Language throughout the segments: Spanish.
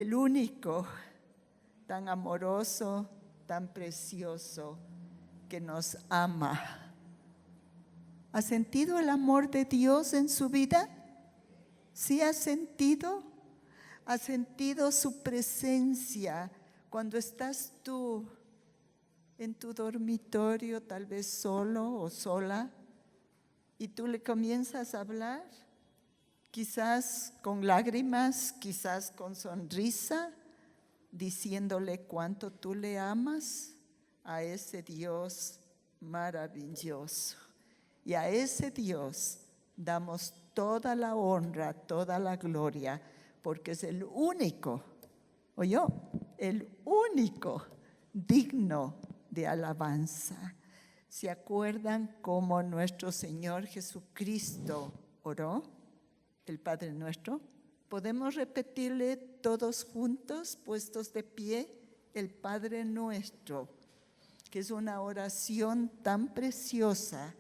el único, tan amoroso, tan precioso, que nos ama. ¿Ha sentido el amor de Dios en su vida? ¿Sí ha sentido? ¿Ha sentido su presencia cuando estás tú en tu dormitorio, tal vez solo o sola, y tú le comienzas a hablar? Quizás con lágrimas, quizás con sonrisa, diciéndole cuánto tú le amas a ese Dios maravilloso. Y a ese Dios damos toda la honra, toda la gloria, porque es el único, ¿oyó? El único digno de alabanza. ¿Se acuerdan cómo nuestro Señor Jesucristo oró? El Padre Nuestro. ¿Podemos repetirle todos juntos, puestos de pie, el Padre Nuestro, que es una oración tan preciosa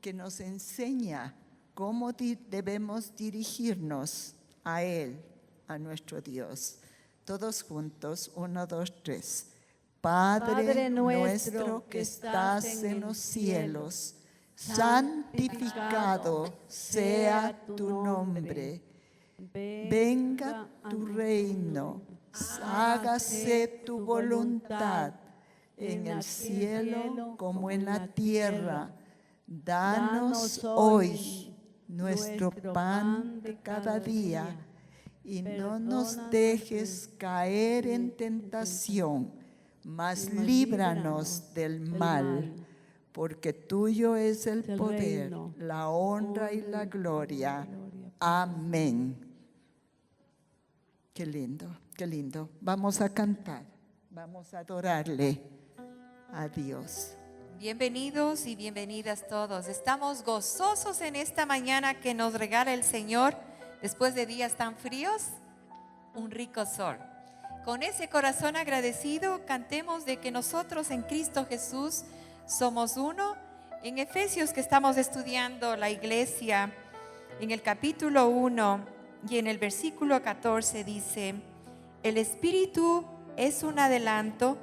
que nos enseña cómo debemos dirigirnos a Él, a nuestro Dios? Todos juntos, 1, 2, 3. Padre nuestro que estás en los cielos, santificado sea tu nombre. Venga tu reino, hágase tu voluntad en el cielo como en la tierra. Danos hoy nuestro pan de cada día y no nos dejes caer en tentación, mas líbranos del mal, porque tuyo es el poder, la honra y la gloria. Amén. Qué lindo, qué lindo. Vamos a cantar, vamos a adorarle a Dios. Bienvenidos y bienvenidas todos. Estamos gozosos en esta mañana que nos regala el Señor, después de días tan fríos, un rico sol. Con ese corazón agradecido, cantemos de que nosotros en Cristo Jesús somos uno. En Efesios, que estamos estudiando la iglesia, en el capítulo 1 y en el versículo 14 dice: el Espíritu es un adelanto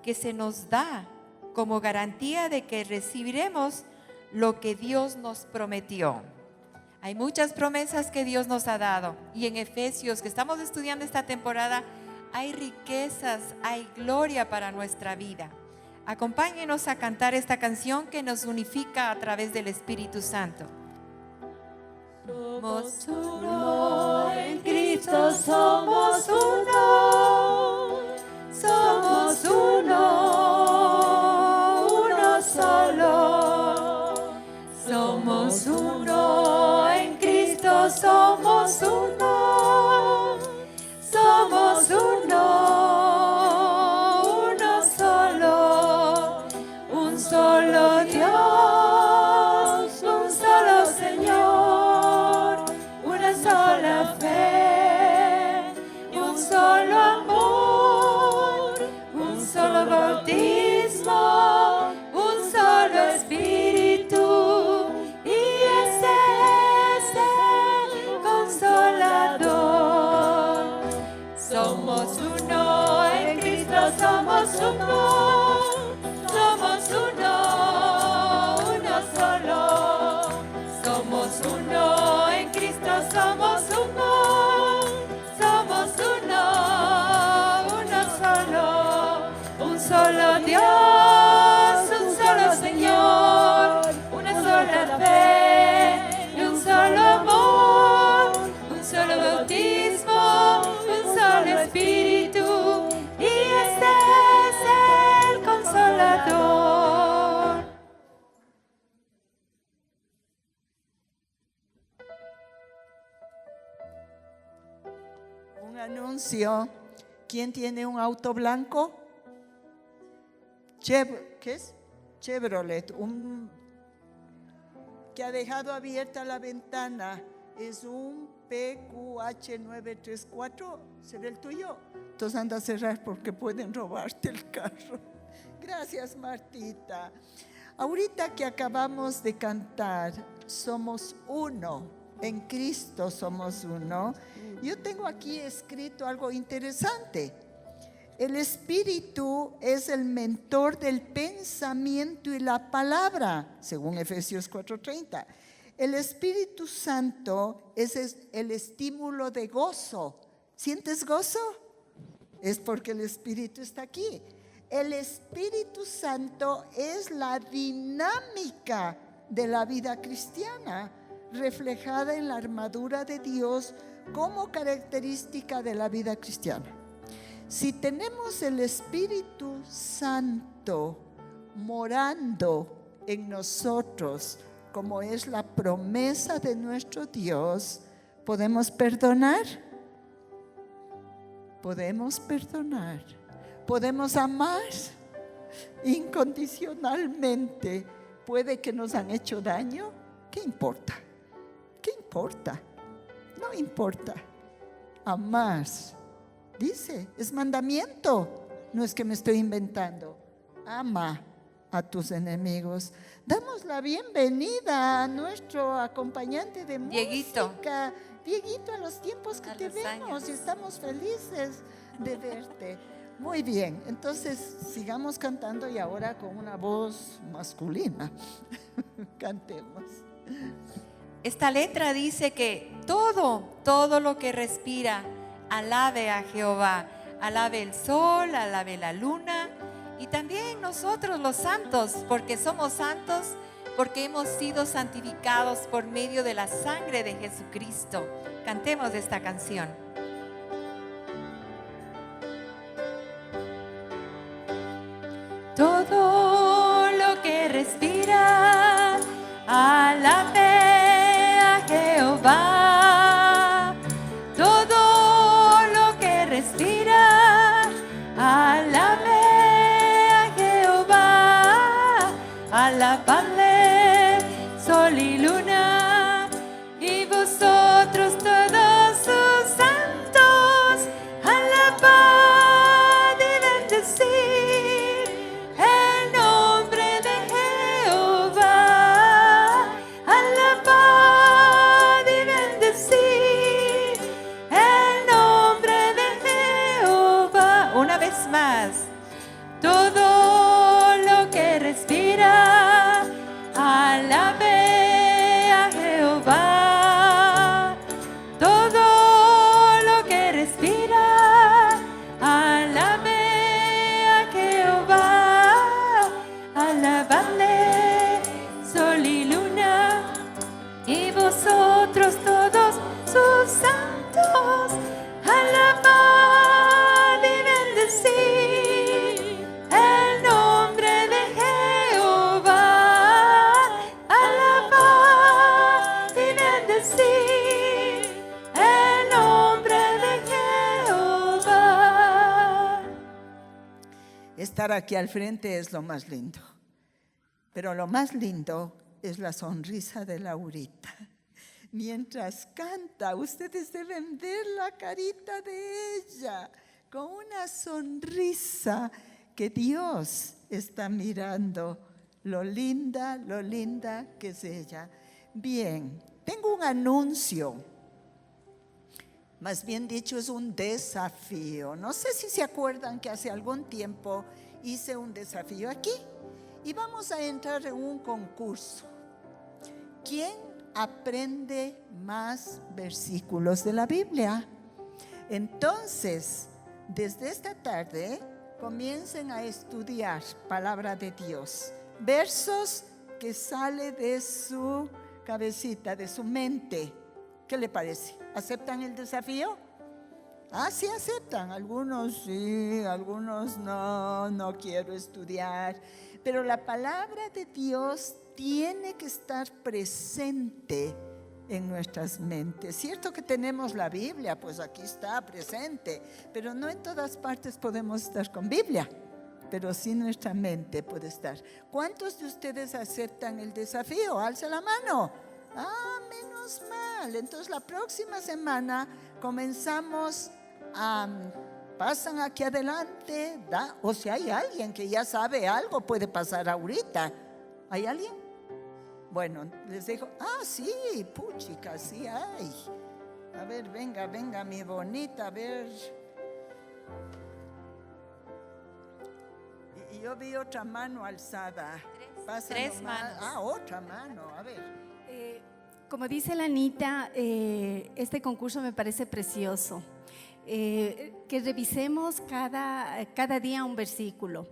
que se nos da como garantía de que recibiremos lo que Dios nos prometió. Hay muchas promesas que Dios nos ha dado, y en Efesios, que estamos estudiando esta temporada, hay riquezas, hay gloria para nuestra vida. Acompáñenos a cantar esta canción que nos unifica a través del Espíritu Santo. Somos uno en Cristo, somos uno, somos uno, uno solo. Somos uno en Cristo, somos uno, somos uno, uno solo, un solo Dios, un solo Señor, una sola fe, un solo amor, un solo bautismo, un solo Espíritu, y ese es el Consolador. Somos uno en Cristo, somos uno, somos uno, uno solo. Somos uno en Cristo, somos uno, somos uno, uno solo. Un solo Dios, un solo Señor, una sola fe y un solo amor, un solo bautismo, un solo Espíritu, y este es el Consolador. Un anuncio. ¿Quién tiene un auto blanco? ¿Qué es? Chevrolet. Que ha dejado abierta la ventana. Es un PQH 934. ¿Será el tuyo? Entonces anda a cerrar porque pueden robarte el carro. Gracias, Martita. Ahorita que acabamos de cantar, somos uno. En Cristo somos uno. Yo tengo aquí escrito algo interesante. El Espíritu es el mentor del pensamiento y la palabra, según Efesios 4:30. El Espíritu Santo es el estímulo de gozo. ¿Sientes gozo? Es porque el Espíritu está aquí. El Espíritu Santo es la dinámica de la vida cristiana, reflejada en la armadura de Dios como característica de la vida cristiana. Si tenemos el Espíritu Santo morando en nosotros, como es la promesa de nuestro Dios, ¿podemos perdonar? Podemos perdonar. Podemos amar incondicionalmente. Puede que nos han hecho daño. ¿Qué importa? ¿Qué importa? No importa. Amar, dice, es mandamiento. No es que me estoy inventando. Ama a tus enemigos. Damos la bienvenida a nuestro acompañante de Dieguito. música. Dieguito, a los tiempos que A te los vemos años. y estamos felices de verte. Muy bien, entonces sigamos cantando y ahora con una voz masculina. Cantemos. Esta letra dice que todo lo que respira, alabe a Jehová. Alabe el sol, alabe la luna. Y también nosotros los santos, porque somos santos, porque hemos sido santificados por medio de la sangre de Jesucristo. Cantemos esta canción. Todo lo que respira, alabe a Jehová. Todo lo que respira, alabe a Jehová. Alabadle sol y luna, y vosotros todos sus santos, alabad y bendecid el nombre de Jehová. Alabad y bendecid el nombre de Jehová. Una vez más. Todo lo que respira, alabe a Jehová. Todo lo que respira, alabe a Jehová. Alabadle sol y luna, y vosotros todos sus santos, alabad y bendecid el nombre de Jehová. Alabad y bendecid el nombre de Jehová. Estar aquí al frente es lo más lindo, pero lo más lindo es la sonrisa de Laurita. Mientras canta, ustedes deben ver la carita de ella, con una sonrisa que Dios está mirando. Lo linda que es ella. Bien, tengo un anuncio. Más bien dicho, es un desafío. No sé si se acuerdan que hace algún tiempo hice un desafío aquí. Y vamos a entrar en un concurso. ¿Quién aprende más versículos de la Biblia? Entonces, desde esta tarde, comiencen a estudiar palabra de Dios. Versos que sale de su cabecita, de su mente. ¿Qué le parece? ¿Aceptan el desafío? Ah, sí aceptan. Algunos sí, algunos no quiero estudiar. Pero la palabra de Dios tiene que estar presente en nuestras mentes. Cierto que tenemos la Biblia, pues aquí está presente, pero no en todas partes podemos estar con Biblia, pero sí nuestra mente puede estar. ¿Cuántos de ustedes aceptan el desafío? Alza la mano. Ah, menos mal. Entonces la próxima semana comenzamos pasan aquí adelante, o si hay alguien que ya sabe algo, puede pasar ahorita. ¿Hay alguien? Bueno, les dejo. Sí, puchica, sí hay. A ver, venga, mi bonita, a ver. Y yo vi otra mano alzada. Pasa Tres nomás. manos. Otra mano, a ver. Como dice la Anita, este concurso me parece precioso. Que revisemos cada día un versículo.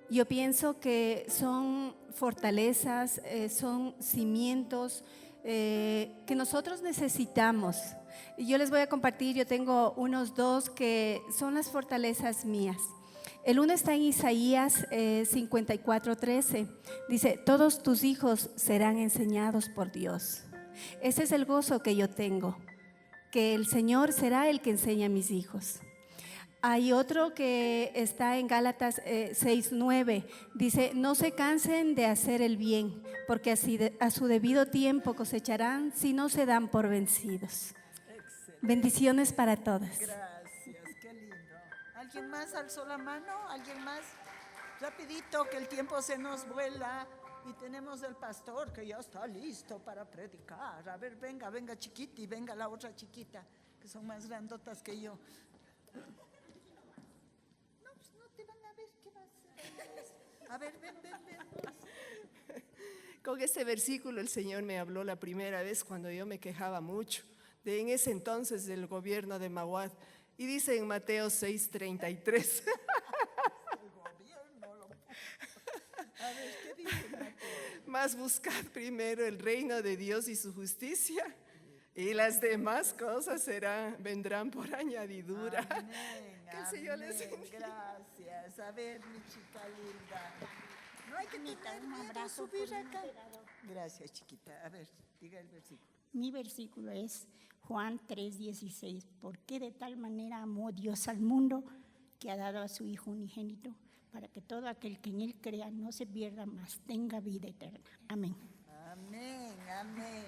Yo pienso que son fortalezas, son cimientos que nosotros necesitamos. Y yo les voy a compartir, yo tengo unos 2 que son las fortalezas mías. El uno está en Isaías 54:13. Dice, todos tus hijos serán enseñados por Dios. Ese es el gozo que yo tengo, que el Señor será el que enseña a mis hijos. Hay otro que está en Gálatas 6:9. Dice, no se cansen de hacer el bien, porque así a su debido tiempo cosecharán si no se dan por vencidos. Excelente. Bendiciones para todas. Gracias, qué lindo. ¿Alguien más alzó la mano? ¿Alguien más? Rapidito, que el tiempo se nos vuela. Y tenemos el pastor que ya está listo para predicar. A ver, venga chiquita y venga la otra chiquita, que son más grandotas que yo. No, pues no te van a ver, ¿qué vas a hacer? A ver, ven. Con este versículo el Señor me habló la primera vez cuando yo me quejaba mucho de en ese entonces del gobierno de Maguad. Y dice en Mateo 6:33. A ver, ¿qué dice Mateo? Más buscad primero el reino de Dios y su justicia, y las demás cosas vendrán por añadidura. Amén, Que el Señor les amén, bendiga. gracias. A ver, mi chica linda. No hay que tener un miedo a abrazo subir por mi acá. operador. Gracias, chiquita. A ver, diga el versículo. Mi versículo es Juan 3:16. Porque de tal manera amó Dios al mundo que ha dado a su Hijo unigénito, para que todo aquel que en Él crea no se pierda, mas tenga vida eterna. Amén. Amén.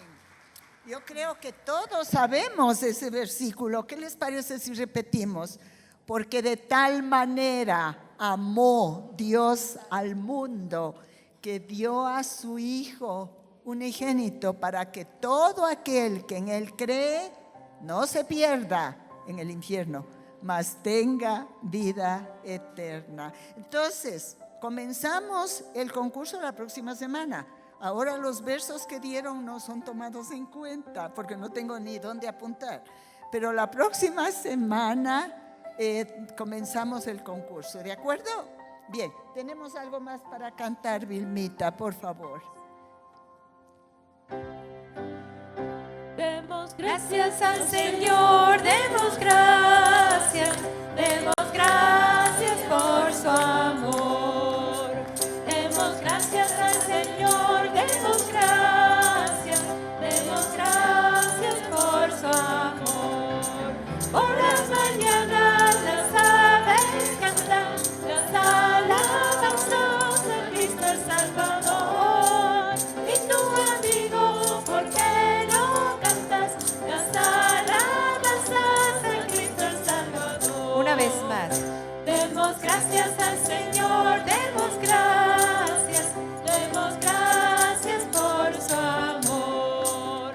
Yo creo que todos sabemos ese versículo. ¿Qué les parece si repetimos? Porque de tal manera amó Dios al mundo que dio a su Hijo unigénito para que todo aquel que en Él cree no se pierda en el infierno, mas tenga vida eterna. Entonces, comenzamos el concurso la próxima semana. Ahora los versos que dieron no son tomados en cuenta porque no tengo ni dónde apuntar. Pero la próxima semana comenzamos el concurso, ¿de acuerdo? Bien, tenemos algo más para cantar, Vilmita, por favor. Demos gracias al Señor, demos gracias por su amor. Demos gracias al Señor, demos gracias por su amor. Por las mañanas las aves cantan las alabanzas a Cristo el Salvador. Y tu amigo, ¿por qué no cantas las alabanzas a Cristo el Salvador? Una vez más. Demos gracias al Señor, demos gracias por su amor.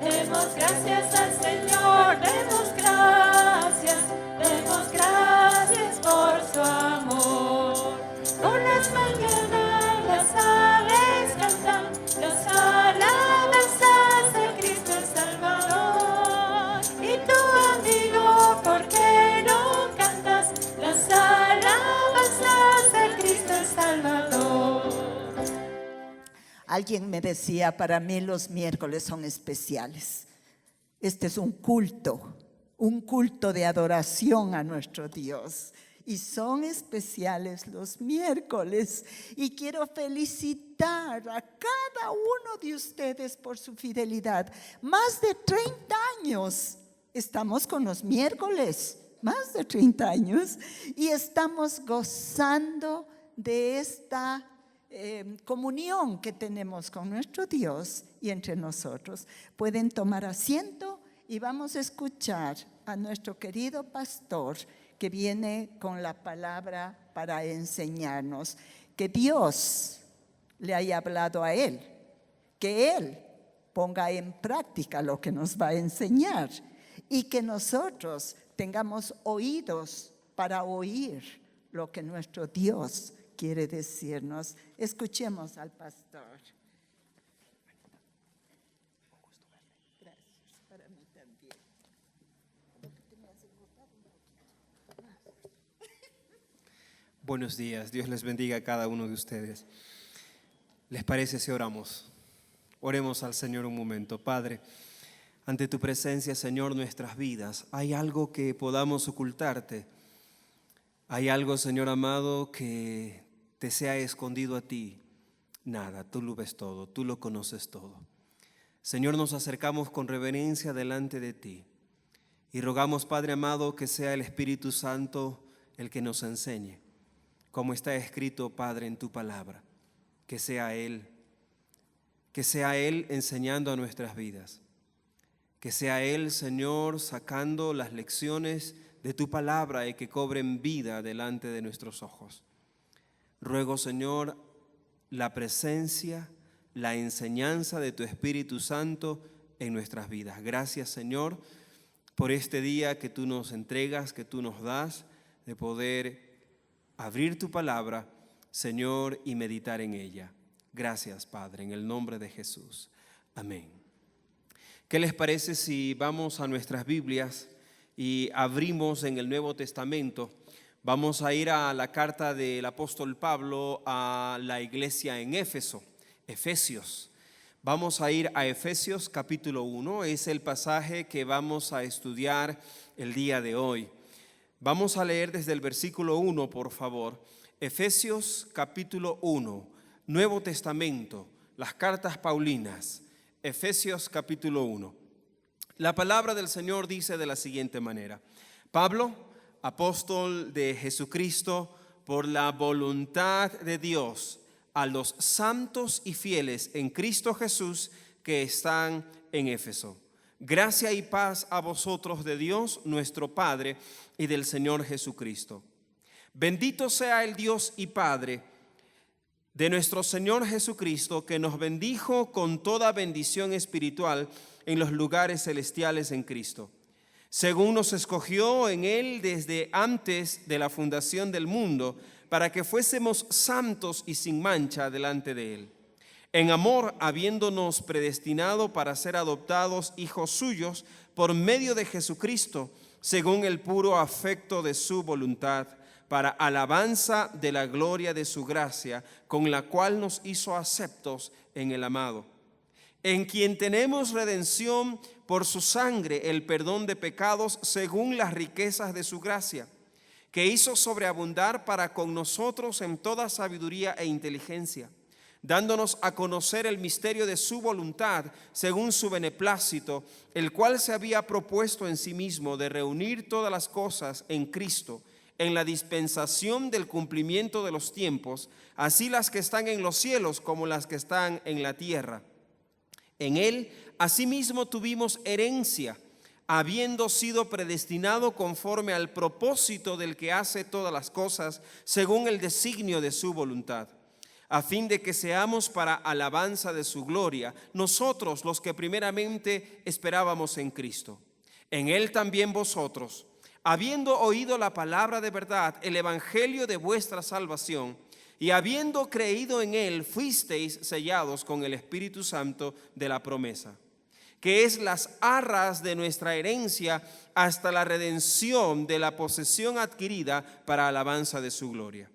Demos gracias al Señor, demos gracias por su amor. Por las mañanas las aves cantan las alabanzas a Cristo el Salvador. Y tu amigo, ¿por qué no cantas las alabanzas a Cristo el Salvador? Alguien me decía, para mí los miércoles son especiales. Este es un culto de adoración a nuestro Dios. Y son especiales los miércoles. Y quiero felicitar a cada uno de ustedes por su fidelidad. Más de 30 años estamos con los miércoles, más de 30 años. Y estamos gozando de esta comunión que tenemos con nuestro Dios y entre nosotros. Pueden tomar asiento y vamos a escuchar a nuestro querido pastor que viene con la palabra para enseñarnos. Que Dios le haya hablado a él, que Él ponga en práctica lo que nos va a enseñar y que nosotros tengamos oídos para oír lo que nuestro Dios quiere decirnos. Escuchemos al pastor. Gracias, para mí también. Buenos días, Dios les bendiga a cada uno de ustedes. ¿Les parece si oramos? Oremos al Señor un momento. Padre, ante tu presencia, Señor, nuestras vidas, ¿hay algo que podamos ocultarte? ¿Hay algo, Señor amado, que te sea escondido a ti? Nada, tú lo ves todo, tú lo conoces todo. Señor, nos acercamos con reverencia delante de ti y rogamos, Padre amado, que sea el Espíritu Santo el que nos enseñe, como está escrito, Padre, en tu palabra. Que sea Él enseñando a nuestras vidas. Que sea Él, Señor, sacando las lecciones de tu palabra y que cobren vida delante de nuestros ojos. Ruego, Señor, la presencia, la enseñanza de tu Espíritu Santo en nuestras vidas. Gracias, Señor, por este día que tú nos entregas, que tú nos das, de poder abrir tu palabra, Señor, y meditar en ella. Gracias, Padre, en el nombre de Jesús. Amén. ¿Qué les parece si vamos a nuestras Biblias y abrimos en el Nuevo Testamento? Vamos a ir a la carta del apóstol Pablo a la iglesia en Éfeso, Efesios. Vamos a ir a Efesios capítulo 1, es el pasaje que vamos a estudiar el día de hoy. Vamos a leer desde el versículo 1, por favor. Efesios capítulo 1, Nuevo Testamento, las cartas paulinas. Efesios capítulo 1. La palabra del Señor dice de la siguiente manera: Pablo, apóstol de Jesucristo, por la voluntad de Dios, a los santos y fieles en Cristo Jesús que están en Éfeso. Gracia y paz a vosotros de Dios nuestro Padre y del Señor Jesucristo. Bendito sea el Dios y Padre de nuestro Señor Jesucristo, que nos bendijo con toda bendición espiritual en los lugares celestiales en Cristo, según nos escogió en Él desde antes de la fundación del mundo, para que fuésemos santos y sin mancha delante de Él. En amor, habiéndonos predestinado para ser adoptados hijos suyos por medio de Jesucristo, según el puro afecto de su voluntad, para alabanza de la gloria de su gracia, con la cual nos hizo aceptos en el amado, en quien tenemos redención por su sangre, el perdón de pecados, según las riquezas de su gracia, que hizo sobreabundar para con nosotros en toda sabiduría e inteligencia, dándonos a conocer el misterio de su voluntad, según su beneplácito, el cual se había propuesto en sí mismo de reunir todas las cosas en Cristo, en la dispensación del cumplimiento de los tiempos, así las que están en los cielos como las que están en la tierra. En Él, asimismo, tuvimos herencia, habiendo sido predestinado conforme al propósito del que hace todas las cosas, según el designio de su voluntad, a fin de que seamos para alabanza de su gloria, nosotros los que primeramente esperábamos en Cristo. En Él también vosotros, habiendo oído la palabra de verdad, el evangelio de vuestra salvación, y habiendo creído en Él, fuisteis sellados con el Espíritu Santo de la promesa, que es las arras de nuestra herencia hasta la redención de la posesión adquirida para alabanza de su gloria.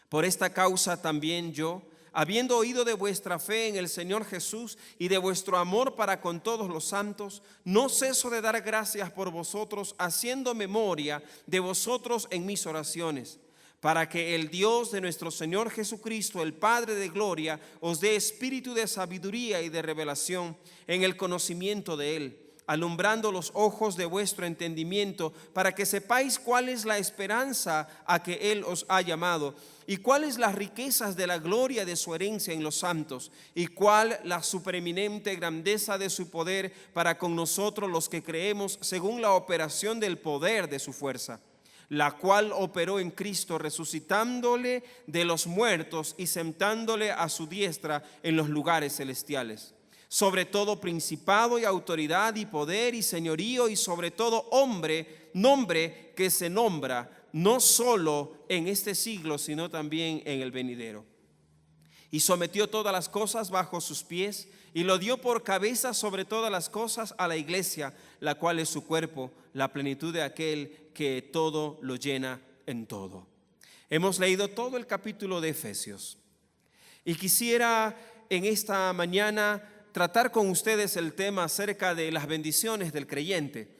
Por esta causa también yo, habiendo oído de vuestra fe en el Señor Jesús y de vuestro amor para con todos los santos, no ceso de dar gracias por vosotros, haciendo memoria de vosotros en mis oraciones, para que el Dios de nuestro Señor Jesucristo, el Padre de gloria, os dé espíritu de sabiduría y de revelación en el conocimiento de Él, alumbrando los ojos de vuestro entendimiento, para que sepáis cuál es la esperanza a que Él os ha llamado, y cuáles las riquezas de la gloria de su herencia en los santos, y cuál la supereminente grandeza de su poder para con nosotros los que creemos, según la operación del poder de su fuerza, la cual operó en Cristo, resucitándole de los muertos y sentándole a su diestra en los lugares celestiales. Sobre todo principado y autoridad y poder y señorío y sobre todo nombre que se nombra, no solo en este siglo, sino también en el venidero. Y sometió todas las cosas bajo sus pies y lo dio por cabeza sobre todas las cosas a la iglesia, la cual es su cuerpo, la plenitud de aquel que todo lo llena en todo. Hemos leído todo el capítulo de Efesios y quisiera en esta mañana tratar con ustedes el tema acerca de las bendiciones del creyente.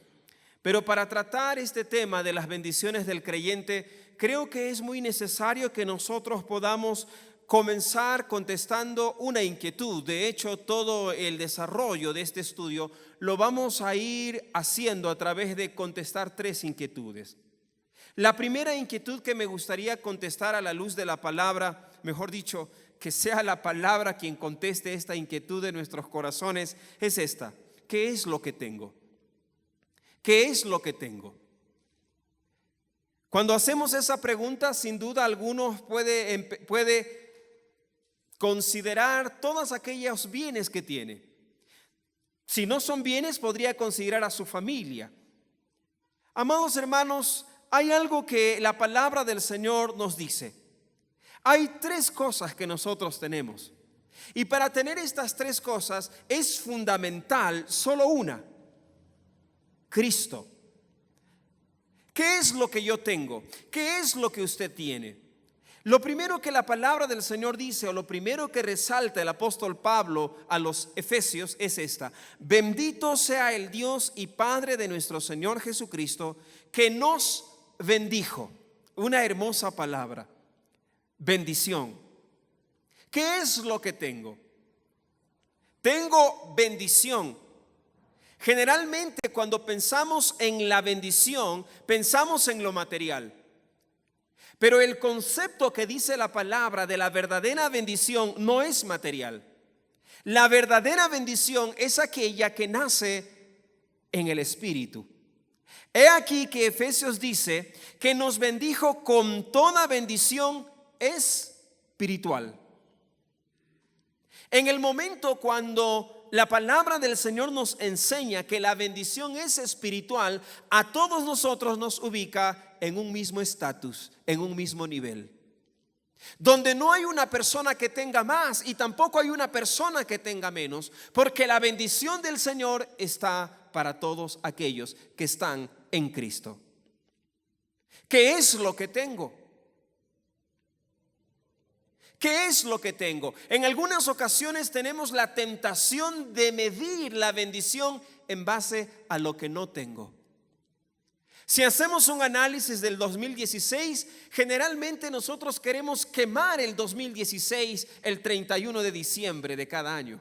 Pero para tratar este tema de las bendiciones del creyente, creo que es muy necesario que nosotros podamos comenzar contestando una inquietud. De hecho, todo el desarrollo de este estudio lo vamos a ir haciendo a través de contestar 3 inquietudes. La primera inquietud que me gustaría contestar a la luz de la palabra, mejor dicho, que sea la palabra quien conteste esta inquietud de nuestros corazones, es esta: ¿qué es lo que tengo? ¿Qué es lo que tengo? Cuando hacemos esa pregunta, sin duda algunos puede considerar todos aquellos bienes que tiene. Si no son bienes, podría considerar a su familia. Amados hermanos, hay algo que la palabra del Señor nos dice. Hay 3 cosas que nosotros tenemos. Y para tener estas 3 cosas es fundamental solo una: Cristo. ¿Qué es lo que yo tengo? ¿Qué es lo que usted tiene? Lo primero que la palabra del Señor dice, o lo primero que resalta el apóstol Pablo a los Efesios, es esta: bendito sea el Dios y Padre de nuestro Señor Jesucristo, que nos bendijo. Una hermosa palabra: bendición. ¿Qué es lo que tengo? Tengo bendición. Generalmente cuando pensamos en la bendición, pensamos en lo material. Pero el concepto que dice la palabra de la verdadera bendición no es material. La verdadera bendición es aquella que nace en el Espíritu. He aquí que Efesios dice que nos bendijo con toda bendición espiritual. En el momento cuando la palabra del Señor nos enseña que la bendición es espiritual, a todos nosotros nos ubica en un mismo estatus, en un mismo nivel, donde no hay una persona que tenga más y tampoco hay una persona que tenga menos, porque la bendición del Señor está para todos aquellos que están en Cristo. ¿Qué es lo que tengo? ¿Qué es lo que tengo? En algunas ocasiones tenemos la tentación de medir la bendición en base a lo que no tengo. Si hacemos un análisis del 2016, generalmente nosotros queremos quemar el 2016 el 31 de diciembre de cada año.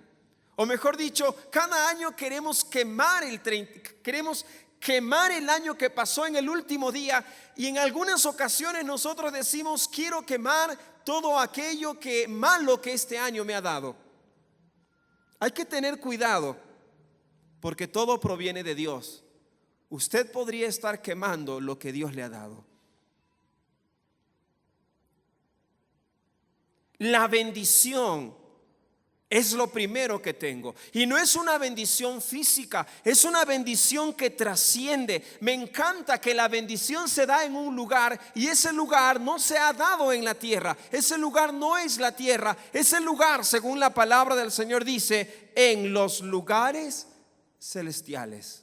O mejor dicho, cada año queremos quemar el año que pasó en el último día, y en algunas ocasiones nosotros decimos: quiero quemar todo aquello malo que este año me ha dado. Hay que tener cuidado, porque todo proviene de Dios. Usted podría estar quemando lo que Dios le ha dado. La bendición es lo primero que tengo. Y no es una bendición física, es una bendición que trasciende. Me encanta que la bendición se da en un lugar, y ese lugar no se ha dado en la tierra. Ese lugar no es la tierra. Ese lugar, según la palabra del Señor, dice: en los lugares celestiales.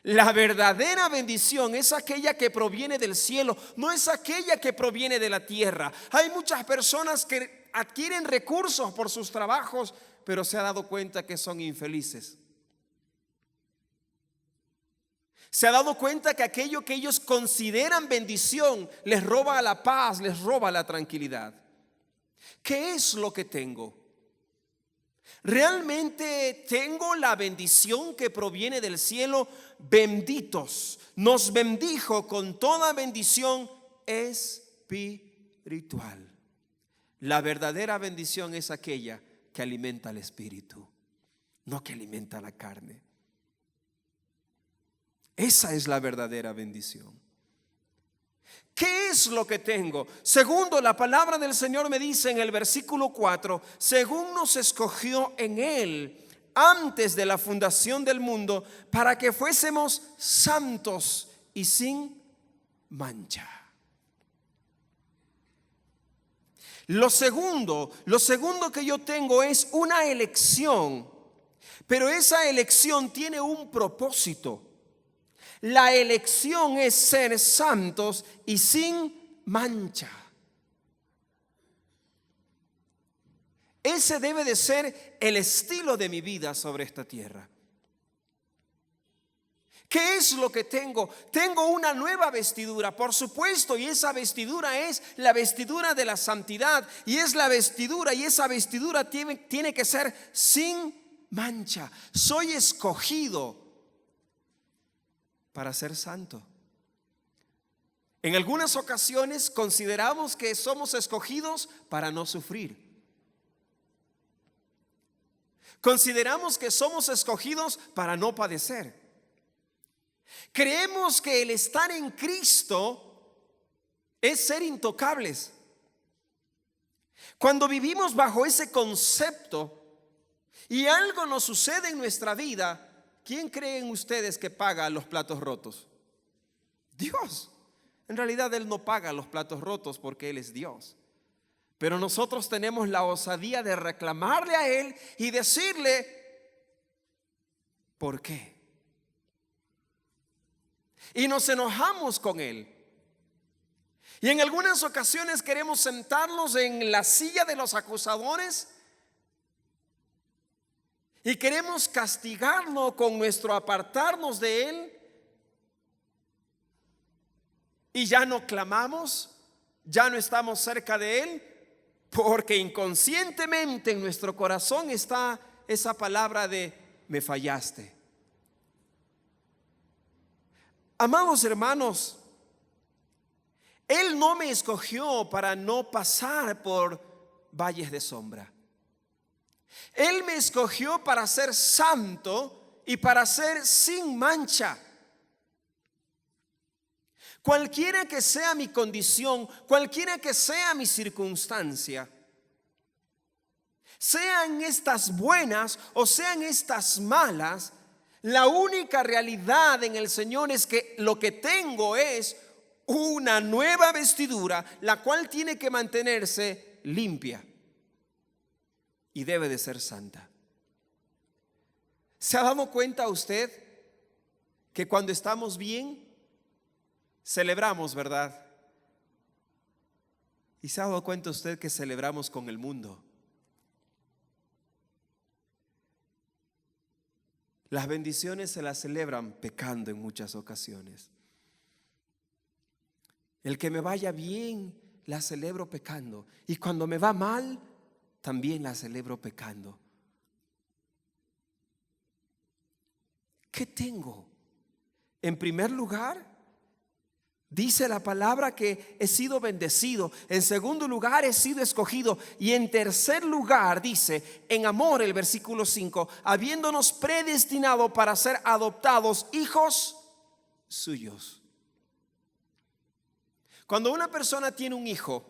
La verdadera bendición es aquella que proviene del cielo, no es aquella que proviene de la tierra. Hay muchas personas que adquieren recursos por sus trabajos, pero se ha dado cuenta que son infelices. Se ha dado cuenta que aquello que ellos consideran bendición les roba la paz, les roba la tranquilidad. ¿Qué es lo que tengo? ¿Realmente tengo la bendición que proviene del cielo? Benditos, nos bendijo con toda bendición espiritual. La verdadera bendición es aquella que alimenta al espíritu, no que alimenta la carne. Esa es la verdadera bendición. ¿Qué es lo que tengo? Segundo, la palabra del Señor me dice en el versículo 4, según nos escogió en Él antes de la fundación del mundo, para que fuésemos santos y sin mancha. Lo segundo que yo tengo es una elección, pero esa elección tiene un propósito. La elección es ser santos y sin mancha. Ese debe de ser el estilo de mi vida sobre esta tierra. ¿Qué es lo que tengo? Tengo una nueva vestidura, por supuesto, y esa vestidura es la vestidura de la santidad, y es la vestidura, y esa vestidura tiene que ser sin mancha. Soy escogido para ser santo. En algunas ocasiones consideramos que somos escogidos para no sufrir. Consideramos que somos escogidos para no padecer. Creemos que el estar en Cristo es ser intocables. Cuando vivimos bajo ese concepto y algo nos sucede en nuestra vida, ¿quién creen ustedes que paga los platos rotos? Dios. En realidad Él no paga los platos rotos porque Él es Dios. Pero nosotros tenemos la osadía de reclamarle a Él y decirle, ¿por qué? Y nos enojamos con Él. Y en algunas ocasiones queremos sentarnos en la silla de los acusadores y queremos castigarlo con nuestro apartarnos de Él. Y ya no clamamos, ya no estamos cerca de Él, porque inconscientemente en nuestro corazón está esa palabra de me fallaste. Amados hermanos, Él no me escogió para no pasar por valles de sombra. Él me escogió para ser santo y para ser sin mancha. Cualquiera que sea mi condición, cualquiera que sea mi circunstancia, sean estas buenas o sean estas malas, la única realidad en el Señor es que lo que tengo es una nueva vestidura, la cual tiene que mantenerse limpia y debe de ser santa. ¿Se ha dado cuenta usted que cuando estamos bien celebramos, verdad? ¿Y se ha dado cuenta usted que celebramos con el mundo? Las bendiciones se las celebran pecando en muchas ocasiones. El que me vaya bien, la celebro pecando. Y cuando me va mal, también la celebro pecando. ¿Qué tengo? En primer lugar, dice la palabra que he sido bendecido. En segundo lugar, he sido escogido. Y en tercer lugar, dice en amor, el versículo 5, habiéndonos predestinado para ser adoptados hijos suyos. Cuando una persona tiene un hijo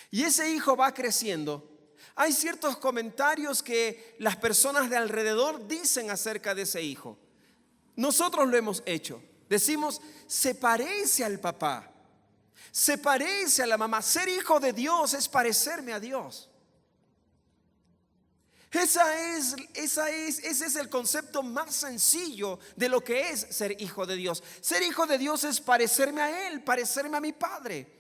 y ese hijo va creciendo, hay ciertos comentarios que las personas de alrededor dicen acerca de ese hijo. Nosotros lo hemos hecho. Decimos, se parece al papá, se parece a la mamá. Ser hijo de Dios es parecerme a Dios. Ese es el concepto más sencillo de lo que es ser hijo de Dios. Ser hijo de Dios es parecerme a Él, parecerme a mi Padre.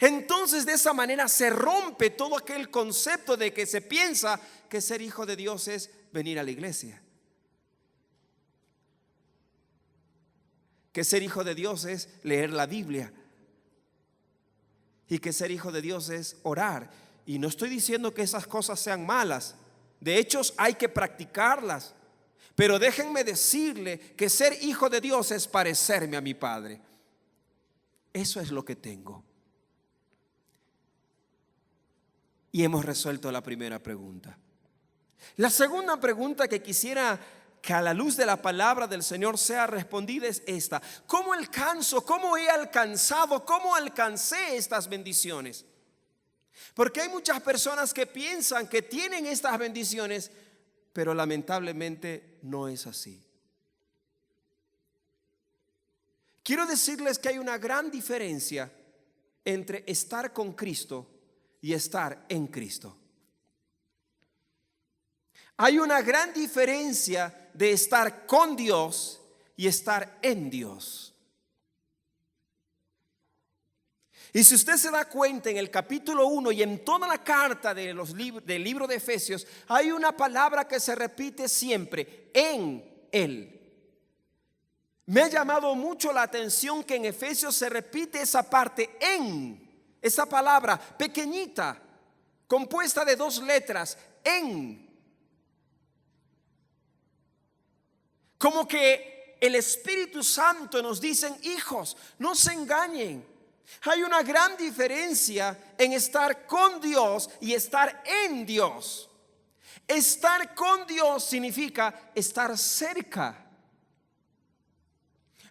Entonces de esa manera se rompe todo aquel concepto de que se piensa que ser hijo de Dios es venir a la iglesia. Que ser hijo de Dios es leer la Biblia. Y que ser hijo de Dios es orar. Y no estoy diciendo que esas cosas sean malas. De hecho, hay que practicarlas. Pero déjenme decirle que ser hijo de Dios es parecerme a mi Padre. Eso es lo que tengo. Y hemos resuelto la primera pregunta. La segunda pregunta que quisiera que a la luz de la palabra del Señor sea respondida es esta: ¿cómo alcanzo? ¿Cómo he alcanzado? ¿Cómo alcancé estas bendiciones? Porque hay muchas personas que piensan que tienen estas bendiciones, pero lamentablemente no es así. Quiero decirles que hay una gran diferencia entre estar con Cristo y estar en Cristo. Hay una gran diferencia de estar con Dios y estar en Dios. Y si usted se da cuenta, en el capítulo 1 y en toda la carta del libro de Efesios, hay una palabra que se repite siempre: en Él. Me ha llamado mucho la atención que en Efesios se repite esa parte en, esa palabra pequeñita, compuesta de 2 letras, en. Como que el Espíritu Santo nos dice: hijos, no se engañen. Hay una gran diferencia en estar con Dios y estar en Dios. Estar con Dios significa estar cerca.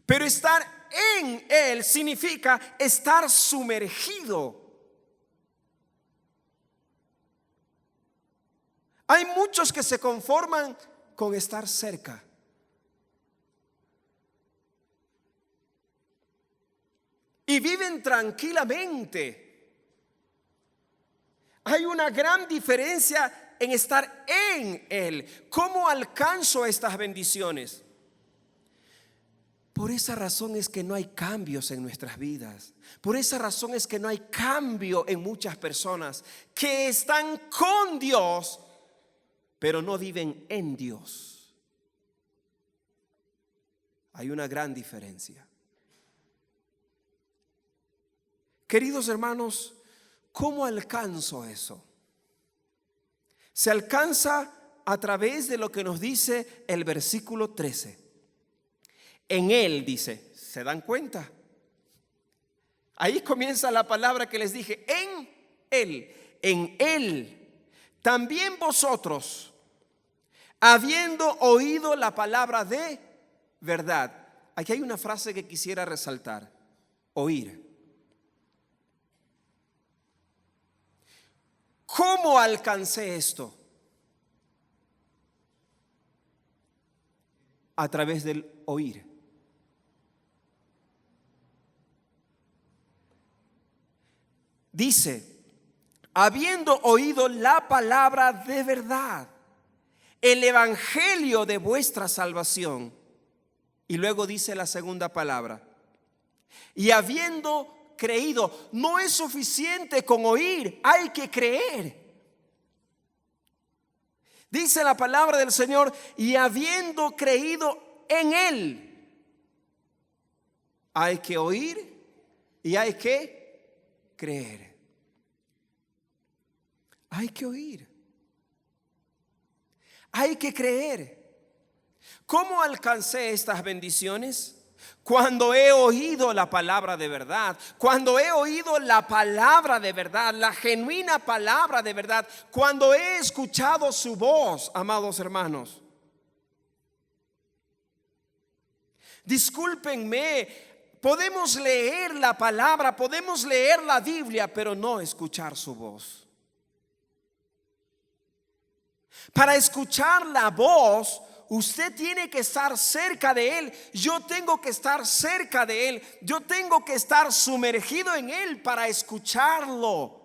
Pero estar en Él significa estar sumergido. Hay muchos que se conforman con estar cerca. Y viven tranquilamente. Hay una gran diferencia en estar en Él. ¿Cómo alcanzo estas bendiciones? Por esa razón es que no hay cambios en nuestras vidas. Por esa razón es que no hay cambio en muchas personas que están con Dios, pero no viven en Dios. Hay una gran diferencia. Queridos hermanos, ¿cómo alcanzo eso? Se alcanza a través de lo que nos dice el versículo 13. En Él, dice, ¿se dan cuenta? Ahí comienza la palabra que les dije: en Él. En Él también vosotros, habiendo oído la palabra de verdad. Aquí hay una frase que quisiera resaltar: oír. ¿Cómo alcancé esto? A través del oír. Dice: habiendo oído la palabra de verdad, el evangelio de vuestra salvación. Y luego dice la segunda palabra: y habiendo creído. No es suficiente con oír, hay que creer. Dice la palabra del Señor: y habiendo creído en Él. Hay que oír y hay que creer. Hay que oír. Hay que creer. ¿Cómo alcancé estas bendiciones? Cuando he oído la palabra de verdad, cuando he oído la palabra de verdad, la genuina palabra de verdad, cuando he escuchado su voz, amados hermanos. Discúlpenme, podemos leer la palabra, podemos leer la Biblia, pero no escuchar su voz. Para escuchar la voz, usted tiene que estar cerca de Él. Yo tengo que estar cerca de Él. Yo tengo que estar sumergido en Él para escucharlo.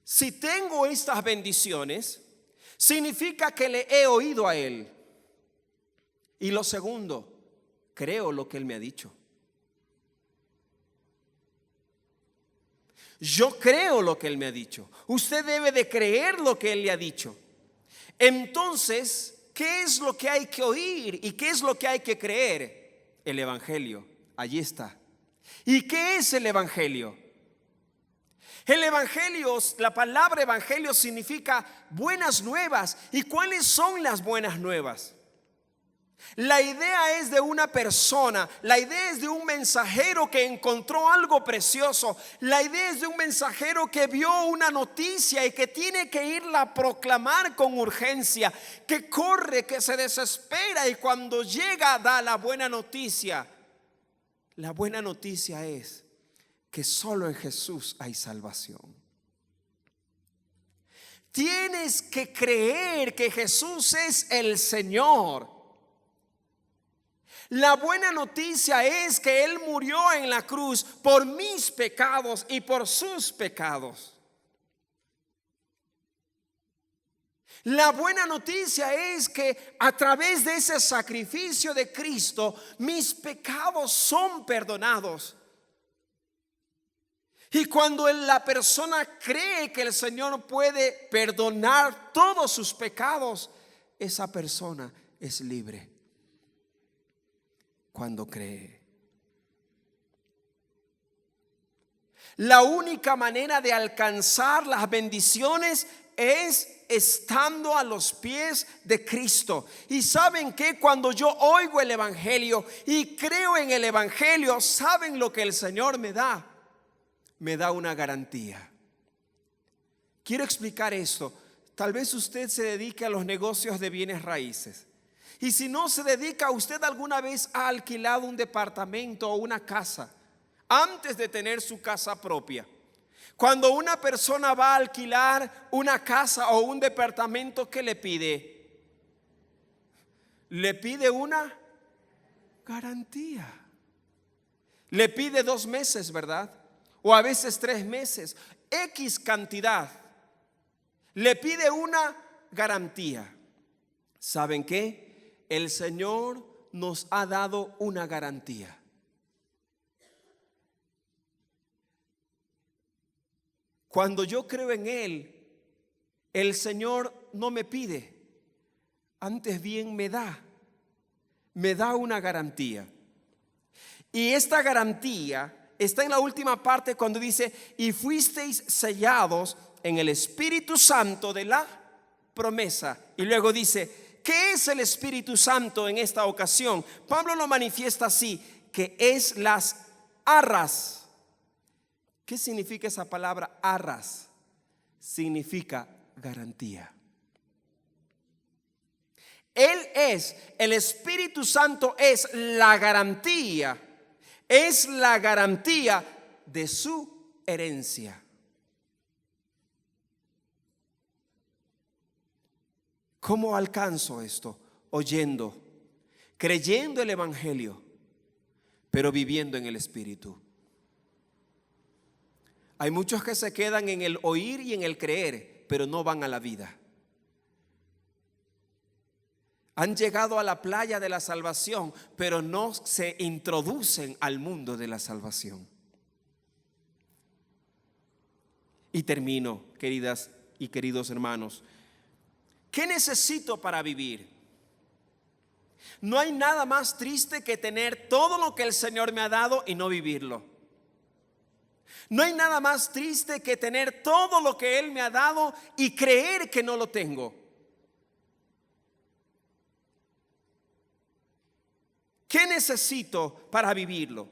Si tengo estas bendiciones, significa que le he oído a Él. Y lo segundo, creo lo que Él me ha dicho. Yo creo lo que Él me ha dicho. Usted debe de creer lo que Él le ha dicho. Entonces, ¿qué es lo que hay que oír y qué es lo que hay que creer? El evangelio, allí está. ¿Y qué es el evangelio? El evangelio, la palabra evangelio significa buenas nuevas. ¿Y cuáles son las buenas nuevas? La idea es de una persona, la idea es de un mensajero que encontró algo precioso, la idea es de un mensajero que vio una noticia y que tiene que irla a proclamar con urgencia, que corre, que se desespera y cuando llega da la buena noticia. La buena noticia es que solo en Jesús hay salvación. Tienes que creer que Jesús es el Señor. La buena noticia es que Él murió en la cruz por mis pecados y por sus pecados. La buena noticia es que a través de ese sacrificio de Cristo, mis pecados son perdonados. Y cuando la persona cree que el Señor puede perdonar todos sus pecados, esa persona es libre. Cuando cree. La única manera de alcanzar las bendiciones es estando a los pies de Cristo. Y saben que cuando yo oigo el Evangelio y creo en el Evangelio, ¿saben lo que el Señor me da? Me da una garantía. Quiero explicar esto. Tal vez usted se dedique a los negocios de bienes raíces. Y si no se dedica, ¿usted alguna vez ha alquilado un departamento o una casa antes de tener su casa propia? Cuando una persona va a alquilar una casa o un departamento, ¿qué le pide? Le pide una garantía. Le pide 2 meses, ¿verdad? O a veces 3 meses, X cantidad. Le pide una garantía. ¿Saben qué? El Señor nos ha dado una garantía. Cuando yo creo en Él, el Señor no me pide, antes bien me da una garantía. Y esta garantía está en la última parte cuando dice: y fuisteis sellados en el Espíritu Santo de la promesa. Y luego dice: ¿qué es el Espíritu Santo en esta ocasión? Pablo lo manifiesta así, que es las arras. ¿Qué significa esa palabra arras? Significa garantía. Él es, el Espíritu Santo es la garantía de su herencia. ¿Cómo alcanzo esto? Oyendo, creyendo el Evangelio, pero viviendo en el Espíritu. Hay muchos que se quedan en el oír y en el creer, pero no van a la vida. Han llegado a la playa de la salvación, pero no se introducen al mundo de la salvación. Y termino, queridas y queridos hermanos. ¿Qué necesito para vivir? No hay nada más triste que tener todo lo que el Señor me ha dado y no vivirlo. No hay nada más triste que tener todo lo que Él me ha dado y creer que no lo tengo. ¿Qué necesito para vivirlo?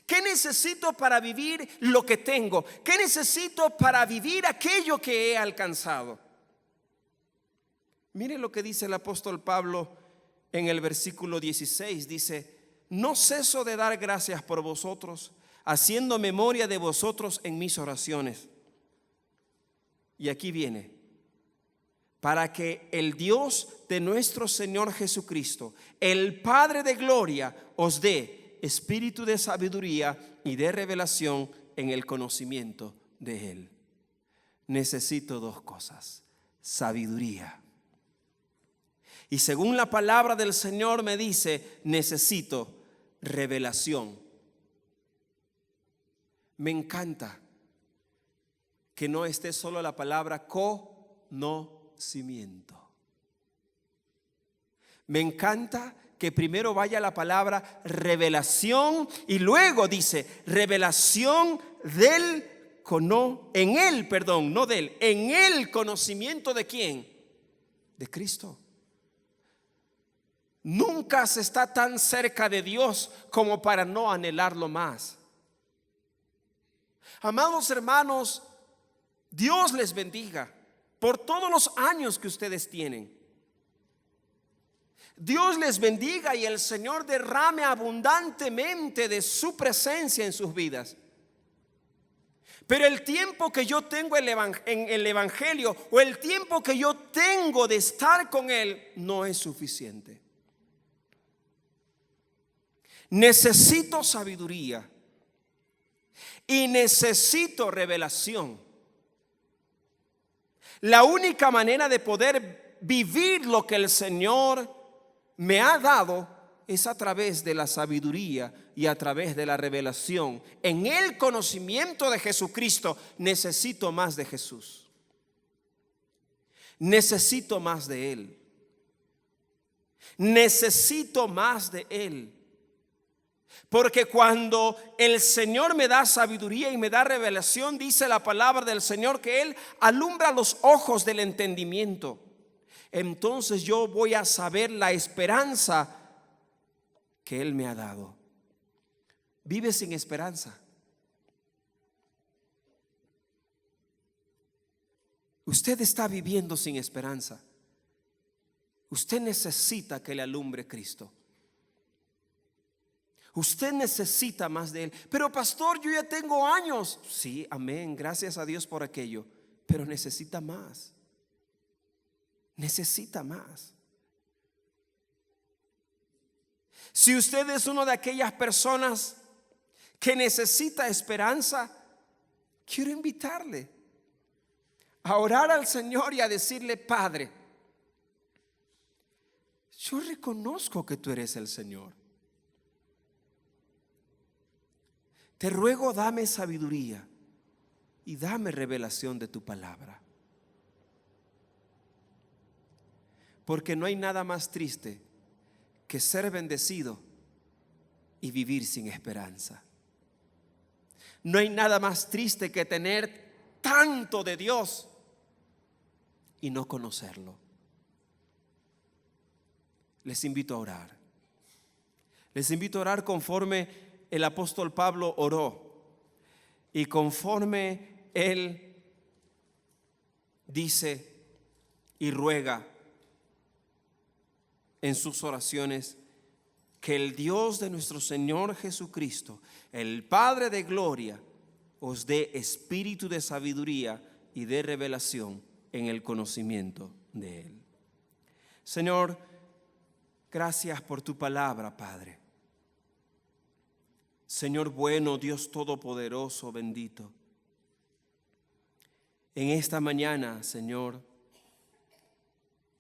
¿Qué necesito para vivir lo que tengo? ¿Qué necesito para vivir aquello que he alcanzado? Mire lo que dice el apóstol Pablo en el versículo 16. Dice: no ceso de dar gracias por vosotros, haciendo memoria de vosotros en mis oraciones. Y aquí viene: para que el Dios de nuestro Señor Jesucristo, el Padre de gloria, os dé espíritu de sabiduría y de revelación en el conocimiento de Él. Necesito 2 cosas: sabiduría. Y según la palabra del Señor me dice, necesito revelación. Me encanta que no esté solo la palabra conocimiento. Me encanta que primero vaya la palabra revelación y luego dice revelación en el conocimiento de ¿quién? De Cristo. Nunca se está tan cerca de Dios como para no anhelarlo más. Amados hermanos, Dios les bendiga por todos los años que ustedes tienen. Dios les bendiga y el Señor derrame abundantemente de su presencia en sus vidas. Pero el tiempo que yo tengo en el Evangelio, o el tiempo que yo tengo de estar con Él, no es suficiente. Necesito sabiduría y necesito revelación. La única manera de poder vivir lo que el Señor me ha dado es a través de la sabiduría y a través de la revelación. En el conocimiento de Jesucristo necesito más de Jesús. Necesito más de Él. Necesito más de Él. Porque cuando el Señor me da sabiduría y me da revelación, dice la palabra del Señor que Él alumbra los ojos del entendimiento. Entonces yo voy a saber la esperanza que Él me ha dado. Vive sin esperanza. Usted está viviendo sin esperanza. Usted necesita que le alumbre Cristo. Usted necesita más de Él. Pero pastor, yo ya tengo años. Sí, amén, gracias a Dios por aquello. Pero necesita más. Necesita más. Si usted es una de aquellas personas que necesita esperanza, quiero invitarle a orar al Señor y a decirle: Padre, yo reconozco que tú eres el Señor. Te ruego, dame sabiduría y dame revelación de tu palabra. Porque no hay nada más triste que ser bendecido y vivir sin esperanza. No hay nada más triste que tener tanto de Dios y no conocerlo. Les invito a orar. Les invito a orar conforme el apóstol Pablo oró y conforme él dice y ruega en sus oraciones que el Dios de nuestro Señor Jesucristo, el Padre de gloria, os dé espíritu de sabiduría y de revelación en el conocimiento de Él. Señor, gracias por tu palabra, Padre. Señor bueno, Dios todopoderoso, bendito. En esta mañana, Señor,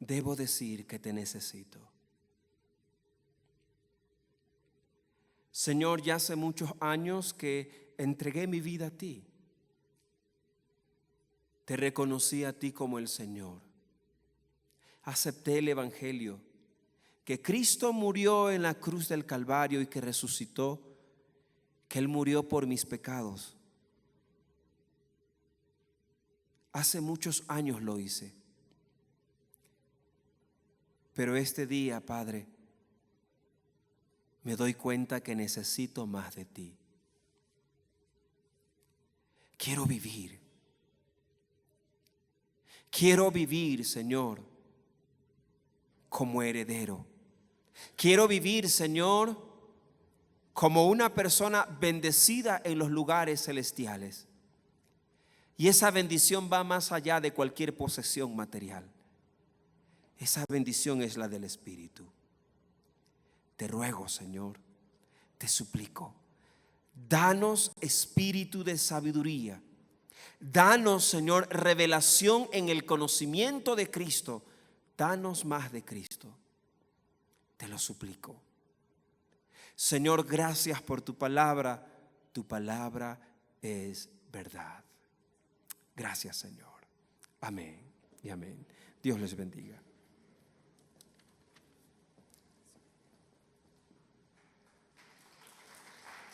debo decir que te necesito. Señor, ya hace muchos años que entregué mi vida a ti. Te reconocí a ti como el Señor. Acepté el Evangelio, que Cristo murió en la cruz del Calvario y que resucitó, que Él murió por mis pecados. Hace muchos años lo hice. Pero este día, Padre, me doy cuenta que necesito más de ti. Quiero vivir. Quiero vivir, Señor, como heredero. Quiero vivir, Señor, como una persona bendecida en los lugares celestiales. Y esa bendición va más allá de cualquier posesión material. Esa bendición es la del Espíritu. Te ruego, Señor, te suplico, danos espíritu de sabiduría. Danos, Señor, revelación en el conocimiento de Cristo. Danos más de Cristo. Te lo suplico. Señor, gracias por tu palabra. Tu palabra es verdad. Gracias, Señor. Amén y amén. Dios les bendiga.